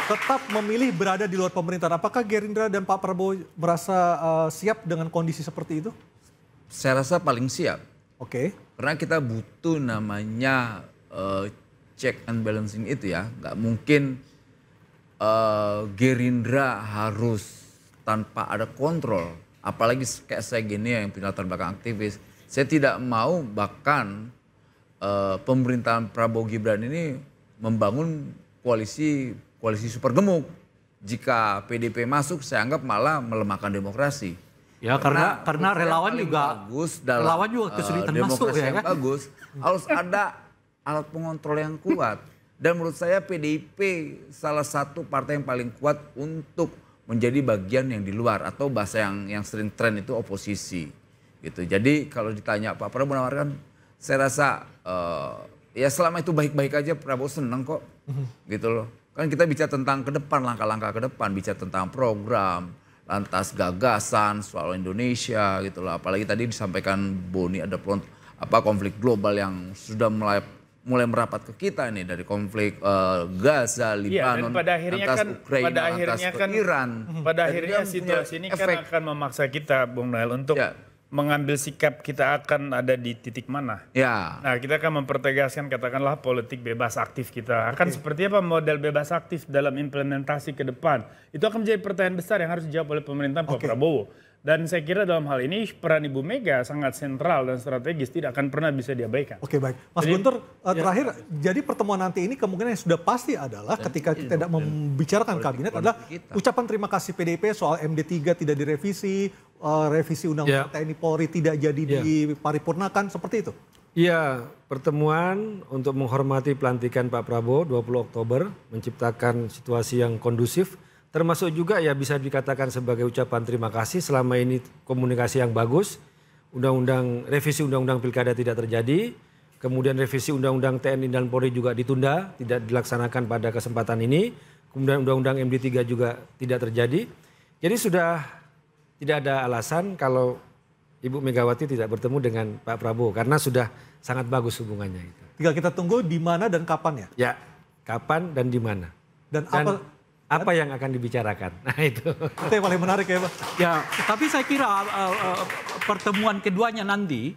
tetap memilih berada di luar pemerintahan, apakah Gerindra dan Pak Prabowo merasa siap dengan kondisi seperti itu? Saya rasa paling siap. Oke. Karena kita butuh namanya check and balancing itu ya. Nggak mungkin Gerindra harus tanpa ada kontrol. Apalagi kayak saya gini yang punya latar belakang aktivis. Saya tidak mau bahkan pemerintahan Prabowo Gibran ini membangun koalisi super gemuk. Jika PDIP masuk, saya anggap malah melemahkan demokrasi. Ya karena relawan juga bagus dalam kesulitan masuk ya yang kan. bagus. Harus ada alat pengontrol yang kuat. Dan menurut saya PDIP salah satu partai yang paling kuat untuk menjadi bagian yang di luar atau bahasa yang sering tren itu oposisi. Gitu. Jadi kalau ditanya Pak Prabowo menawarkan, saya rasa ya selama itu baik-baik aja Prabowo senang kok. Gitu loh. Kan kita bicara tentang ke depan, langkah-langkah ke depan, bicara tentang program, lantas gagasan soal Indonesia gitu loh. Apalagi tadi disampaikan Boni ada konflik global yang sudah mulai merapat ke kita nih, dari konflik Gaza, Libanon, lantas Ukraina, lantas ke Iran. Pada akhirnya situasi ini kan akan memaksa kita, Bung Noel, untuk mengambil sikap kita akan ada di titik mana. Ya. Nah, kita akan mempertegaskan katakanlah politik bebas aktif kita. Akan seperti apa model bebas aktif dalam implementasi ke depan. Itu akan menjadi pertanyaan besar yang harus dijawab oleh pemerintahan Pak Prabowo. Dan saya kira dalam hal ini peran Ibu Mega sangat sentral dan strategis, tidak akan pernah bisa diabaikan. Oke, baik. Mas Guntur, terakhir, jadi pertemuan nanti ini kemungkinan yang sudah pasti adalah ketika kita tidak membicarakan kabinet adalah ucapan terima kasih PDIP soal MD3 tidak direvisi, revisi Undang-Undang TNI Polri tidak jadi diparipurnakan, seperti itu? Iya, pertemuan untuk menghormati pelantikan Pak Prabowo 20 Oktober, menciptakan situasi yang kondusif, termasuk juga ya bisa dikatakan sebagai ucapan terima kasih selama ini komunikasi yang bagus. Revisi Undang-Undang Pilkada tidak terjadi. Kemudian revisi Undang-Undang TNI dan Polri juga ditunda, tidak dilaksanakan pada kesempatan ini. Kemudian Undang-Undang MD3 juga tidak terjadi. Jadi sudah tidak ada alasan kalau Ibu Megawati tidak bertemu dengan Pak Prabowo karena sudah sangat bagus hubungannya itu. Tinggal kita tunggu di mana dan kapan ya? Ya, kapan dan di mana. Dan apa yang akan dibicarakan? Nah itu yang paling menarik ya Pak. Ya, tapi saya kira pertemuan keduanya nanti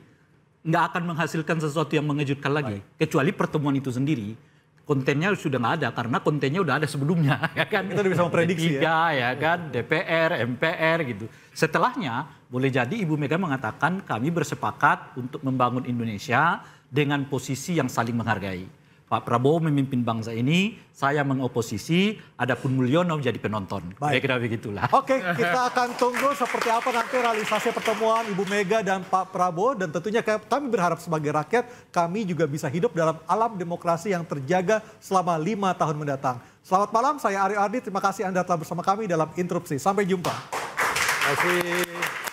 nggak akan menghasilkan sesuatu yang mengejutkan lagi. Kecuali pertemuan itu sendiri. Kontennya sudah nggak ada karena kontennya udah ada sebelumnya. Ya kan? Kita udah bisa memprediksi ya kan, DPR, MPR gitu. Setelahnya boleh jadi Ibu Mega mengatakan kami bersepakat untuk membangun Indonesia dengan posisi yang saling menghargai. Pak Prabowo memimpin bangsa ini, saya mengoposisi, adapun Mulyono menjadi penonton. Kira-kira begitulah. Oke, kita akan tunggu seperti apa nanti realisasi pertemuan Ibu Mega dan Pak Prabowo. Dan tentunya kami berharap sebagai rakyat, kami juga bisa hidup dalam alam demokrasi yang terjaga selama 5 tahun mendatang. Selamat malam, saya Aryo Ardi. Terima kasih Anda telah bersama kami dalam Interupsi. Sampai jumpa. Terima kasih.